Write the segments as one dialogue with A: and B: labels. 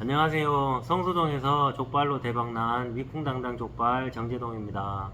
A: 안녕하세요. 성수동에서 족발로 대박난 위풍당당 족발 정재동입니다.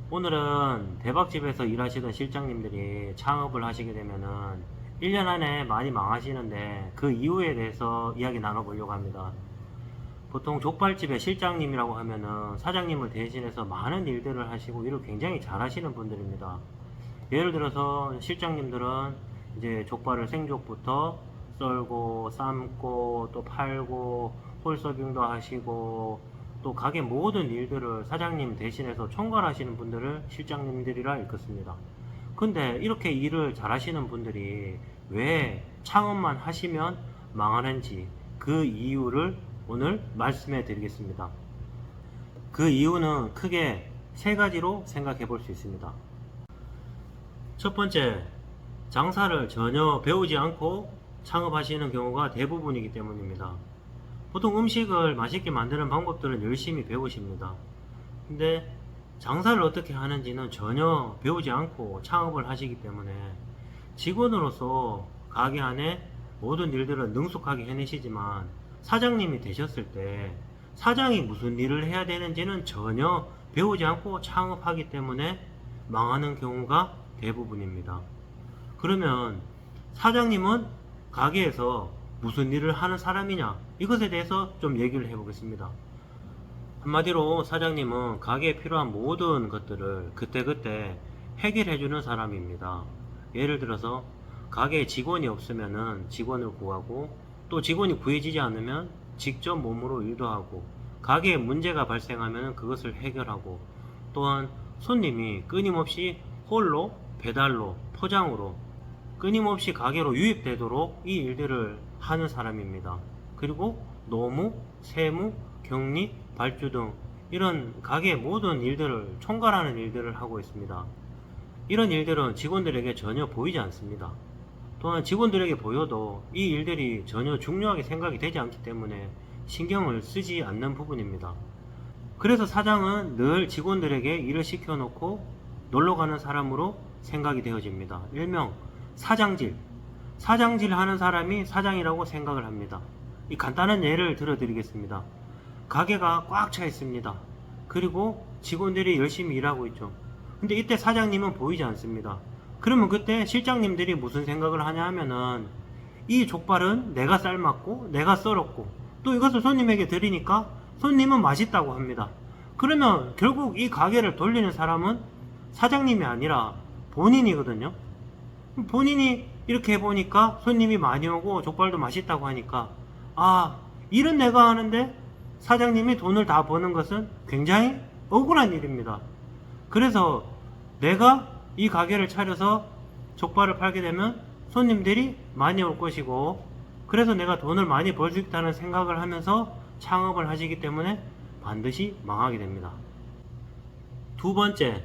A: 오늘은 대박집에서 일하시던 실장님들이 창업을 하시게 되면은 1년 안에 많이 망하시는데 그 이유에 대해서 이야기 나눠보려고 합니다. 보통 족발집의 실장님이라고 하면은 사장님을 대신해서 많은 일들을 하시고 일을 굉장히 잘 하시는 분들입니다. 예를 들어서 실장님들은 이제 족발을 생족부터 썰고 삶고 또 팔고 홀서빙도 하시고 또 가게 모든 일들을 사장님 대신해서 총괄하시는 분들을 실장님들이라 일컫습니다. 근데 이렇게 일을 잘 하시는 분들이 왜 창업만 하시면 망하는지 그 이유를 오늘 말씀해 드리겠습니다. 그 이유는 크게 세 가지로 생각해 볼 수 있습니다. 첫 번째, 장사를 전혀 배우지 않고 창업하시는 경우가 대부분이기 때문입니다. 보통 음식을 맛있게 만드는 방법들은 열심히 배우십니다. 근데 장사를 어떻게 하는지는 전혀 배우지 않고 창업을 하시기 때문에 직원으로서 가게 안에 모든 일들을 능숙하게 해내시지만 사장님이 되셨을 때 사장이 무슨 일을 해야 되는지는 전혀 배우지 않고 창업하기 때문에 망하는 경우가 대부분입니다. 그러면 사장님은 가게에서 무슨 일을 하는 사람이냐, 이것에 대해서 좀 얘기를 해보겠습니다. 한마디로 사장님은 가게에 필요한 모든 것들을 그때그때 해결해주는 사람입니다. 예를 들어서 가게에 직원이 없으면 직원을 구하고 또 직원이 구해지지 않으면 직접 몸으로 일도 하고 가게에 문제가 발생하면 그것을 해결하고 또한 손님이 끊임없이 홀로 배달로 포장으로 끊임없이 가게로 유입되도록 이 일들을 하는 사람입니다. 그리고 노무, 세무, 격리, 발주 등 이런 가게의 모든 일들을 총괄하는 일들을 하고 있습니다. 이런 일들은 직원들에게 전혀 보이지 않습니다. 또한 직원들에게 보여도 이 일들이 전혀 중요하게 생각이 되지 않기 때문에 신경을 쓰지 않는 부분입니다. 그래서 사장은 늘 직원들에게 일을 시켜놓고 놀러가는 사람으로 생각이 되어집니다. 일명 사장질 하는 사람이 사장이라고 생각을 합니다. 이 간단한 예를 들어 드리겠습니다. 가게가 꽉 차 있습니다. 그리고 직원들이 열심히 일하고 있죠. 근데 이때 사장님은 보이지 않습니다. 그러면 그때 실장님들이 무슨 생각을 하냐 하면은 이 족발은 내가 삶았고 내가 썰었고 또 이것을 손님에게 드리니까 손님은 맛있다고 합니다. 그러면 결국 이 가게를 돌리는 사람은 사장님이 아니라 본인이거든요. 본인이 이렇게 해보니까 손님이 많이 오고 족발도 맛있다고 하니까 일은 내가 하는데 사장님이 돈을 다 버는 것은 굉장히 억울한 일입니다. 그래서 내가 이 가게를 차려서 족발을 팔게 되면 손님들이 많이 올 것이고 그래서 내가 돈을 많이 벌 수 있다는 생각을 하면서 창업을 하시기 때문에 반드시 망하게 됩니다. 두 번째,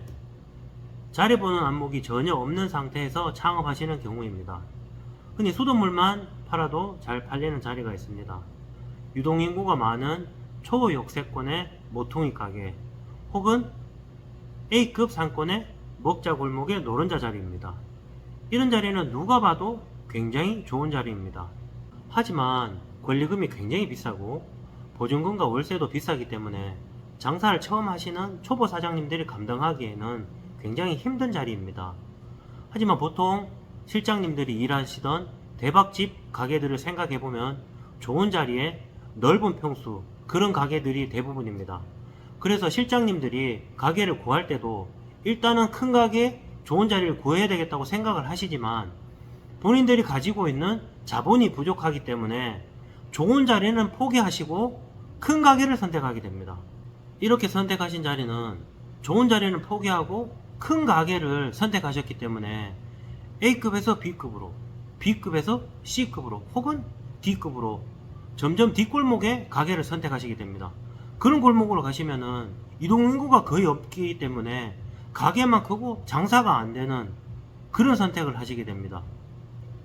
A: 자리 보는 안목이 전혀 없는 상태에서 창업하시는 경우입니다. 흔히 수돗물만 팔아도 잘 팔리는 자리가 있습니다. 유동인구가 많은 초역세권의 모퉁이 가게 혹은 A급 상권의 먹자 골목의 노른자 자리입니다. 이런 자리는 누가 봐도 굉장히 좋은 자리입니다. 하지만 권리금이 굉장히 비싸고 보증금과 월세도 비싸기 때문에 장사를 처음 하시는 초보 사장님들이 감당하기에는 굉장히 힘든 자리입니다. 하지만 보통 실장님들이 일하시던 대박집 가게들을 생각해보면 좋은 자리에 넓은 평수 그런 가게들이 대부분입니다. 그래서 실장님들이 가게를 구할 때도 일단은 큰 가게 좋은 자리를 구해야 되겠다고 생각을 하시지만 본인들이 가지고 있는 자본이 부족하기 때문에 좋은 자리는 포기하시고 큰 가게를 선택하게 됩니다. 이렇게 선택하신 자리는 좋은 자리는 포기하고 큰 가게를 선택하셨기 때문에 A급에서 B급으로, B급에서 C급으로 혹은 D급으로 점점 뒷골목에 가게를 선택하시게 됩니다. 그런 골목으로 가시면은 이동인구가 거의 없기 때문에 가게만 크고 장사가 안 되는 그런 선택을 하시게 됩니다.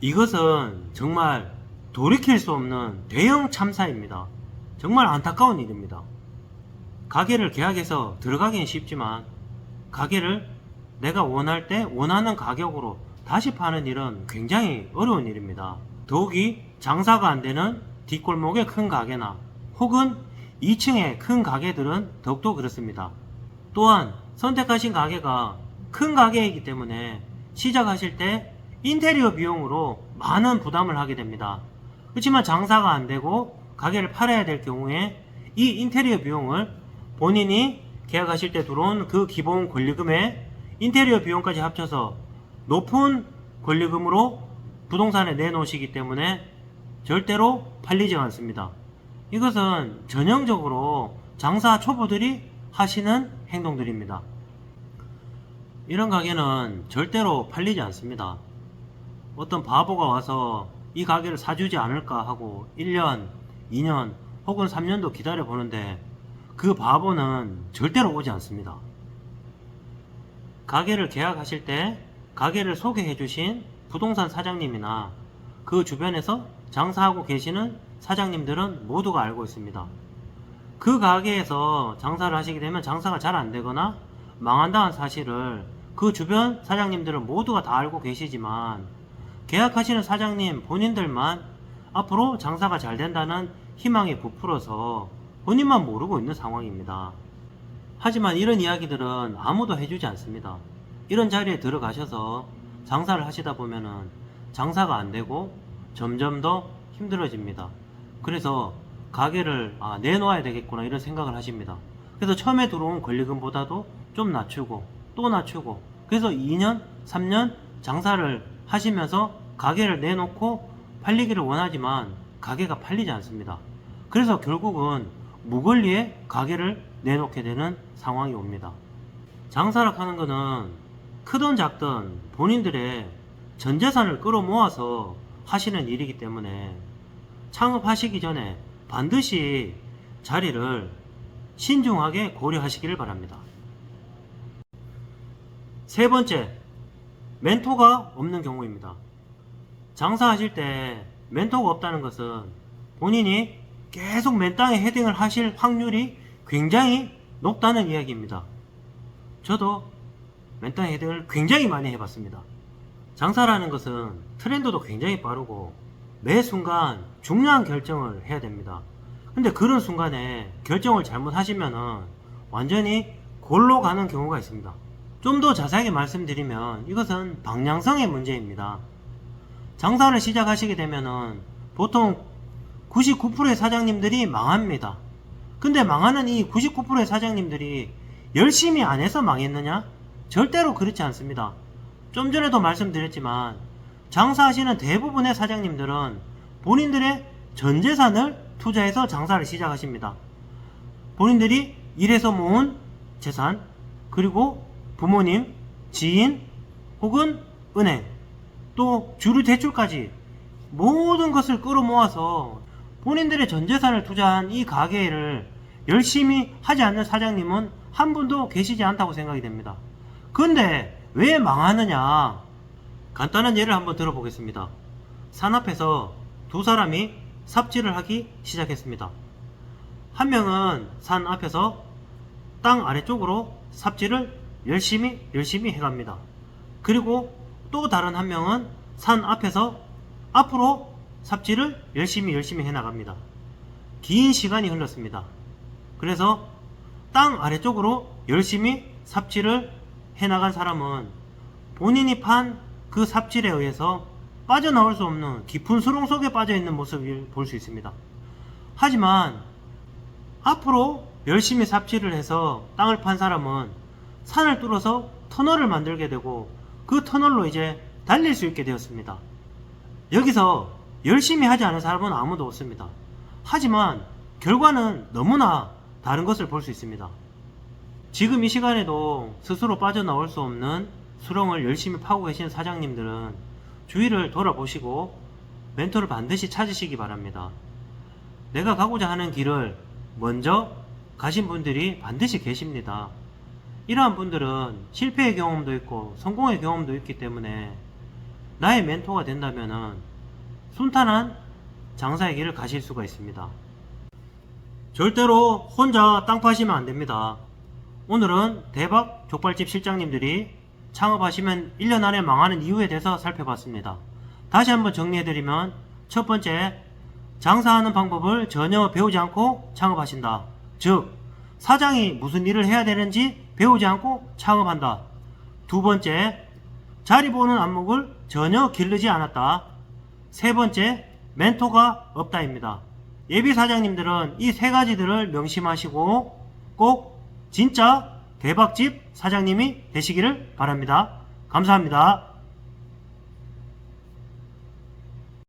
A: 이것은 정말 돌이킬 수 없는 대형 참사입니다. 정말 안타까운 일입니다. 가게를 계약해서 들어가기는 쉽지만 가게를 내가 원할 때 원하는 가격으로 다시 파는 일은 굉장히 어려운 일입니다. 더욱이 장사가 안 되는 뒷골목의 큰 가게나 혹은 2층의 큰 가게들은 더욱더 그렇습니다. 또한 선택하신 가게가 큰 가게이기 때문에 시작하실 때 인테리어 비용으로 많은 부담을 하게 됩니다. 그렇지만 장사가 안 되고 가게를 팔아야 될 경우에 이 인테리어 비용을 본인이 계약하실 때 들어온 그 기본 권리금에 인테리어 비용까지 합쳐서 높은 권리금으로 부동산에 내놓으시기 때문에 절대로 팔리지 않습니다. 이것은 전형적으로 장사 초보들이 하시는 행동들입니다. 이런 가게는 절대로 팔리지 않습니다. 어떤 바보가 와서 이 가게를 사주지 않을까 하고 1년, 2년 혹은 3년도 기다려 보는데 그 바보는 절대로 오지 않습니다. 가게를 계약하실 때 가게를 소개해 주신 부동산 사장님이나 그 주변에서 장사하고 계시는 사장님들은 모두가 알고 있습니다. 그 가게에서 장사를 하시게 되면 장사가 잘 안 되거나 망한다는 사실을 그 주변 사장님들은 모두가 다 알고 계시지만 계약하시는 사장님 본인들만 앞으로 장사가 잘 된다는 희망이 부풀어서 본인만 모르고 있는 상황입니다. 하지만 이런 이야기들은 아무도 해주지 않습니다. 이런 자리에 들어가셔서 장사를 하시다 보면은 장사가 안 되고 점점 더 힘들어집니다. 그래서 가게를 내놓아야 되겠구나 이런 생각을 하십니다. 그래서 처음에 들어온 권리금보다도 좀 낮추고 또 낮추고 그래서 2년, 3년 장사를 하시면서 가게를 내놓고 팔리기를 원하지만 가게가 팔리지 않습니다. 그래서 결국은 무권리에 가게를 내놓게 되는 상황이 옵니다. 장사를 하는 것은 크든 작든 본인들의 전 재산을 끌어모아서 하시는 일이기 때문에 창업하시기 전에 반드시 자리를 신중하게 고려하시기를 바랍니다. 세 번째, 멘토가 없는 경우입니다. 장사하실 때 멘토가 없다는 것은 본인이 계속 맨땅에 헤딩을 하실 확률이 굉장히 높다는 이야기입니다. 저도 맨땅에 헤딩을 굉장히 많이 해봤습니다. 장사라는 것은 트렌드도 굉장히 빠르고 매 순간 중요한 결정을 해야 됩니다. 근데 그런 순간에 결정을 잘못하시면은 완전히 골로 가는 경우가 있습니다. 좀 더 자세하게 말씀드리면 이것은 방향성의 문제입니다. 장사를 시작하시게 되면은 보통 99%의 사장님들이 망합니다. 근데 망하는 이 99%의 사장님들이 열심히 안 해서 망했느냐? 절대로 그렇지 않습니다. 좀 전에도 말씀드렸지만 장사하시는 대부분의 사장님들은 본인들의 전 재산을 투자해서 장사를 시작하십니다. 본인들이 일해서 모은 재산, 그리고 부모님, 지인, 혹은 은행, 또 주류 대출까지 모든 것을 끌어모아서 본인들의 전 재산을 투자한 이 가게를 열심히 하지 않는 사장님은 한 분도 계시지 않다고 생각이 됩니다. 근데 왜 망하느냐? 간단한 예를 한번 들어보겠습니다. 산 앞에서 두 사람이 삽질을 하기 시작했습니다. 한 명은 산 앞에서 땅 아래쪽으로 삽질을 열심히 해갑니다. 그리고 또 다른 한 명은 산 앞에서 앞으로 삽질을 열심히 해나갑니다. 긴 시간이 흘렀습니다. 그래서 땅 아래쪽으로 열심히 삽질을 해나간 사람은 본인이 판 그 삽질에 의해서 빠져나올 수 없는 깊은 수렁 속에 빠져있는 모습을 볼 수 있습니다. 하지만 앞으로 열심히 삽질을 해서 땅을 판 사람은 산을 뚫어서 터널을 만들게 되고 그 터널로 이제 달릴 수 있게 되었습니다. 여기서 열심히 하지 않은 사람은 아무도 없습니다. 하지만 결과는 너무나 다른 것을 볼 수 있습니다. 지금 이 시간에도 스스로 빠져나올 수 없는 수렁을 열심히 파고 계신 사장님들은 주위를 돌아보시고 멘토를 반드시 찾으시기 바랍니다. 내가 가고자 하는 길을 먼저 가신 분들이 반드시 계십니다. 이러한 분들은 실패의 경험도 있고 성공의 경험도 있기 때문에 나의 멘토가 된다면 순탄한 장사의 길을 가실 수가 있습니다. 절대로 혼자 땅 파시면 안됩니다. 오늘은 대박 족발집 실장님들이 창업하시면 1년 안에 망하는 이유에 대해서 살펴봤습니다. 다시 한번 정리해드리면 첫 번째, 장사하는 방법을 전혀 배우지 않고 창업하신다. 즉, 사장이 무슨 일을 해야 되는지 배우지 않고 창업한다. 두 번째, 자리 보는 안목을 전혀 기르지 않았다. 세 번째, 멘토가 없다입니다. 예비 사장님들은 이 세 가지들을 명심하시고 꼭 진짜 대박집 사장님이 되시기를 바랍니다. 감사합니다.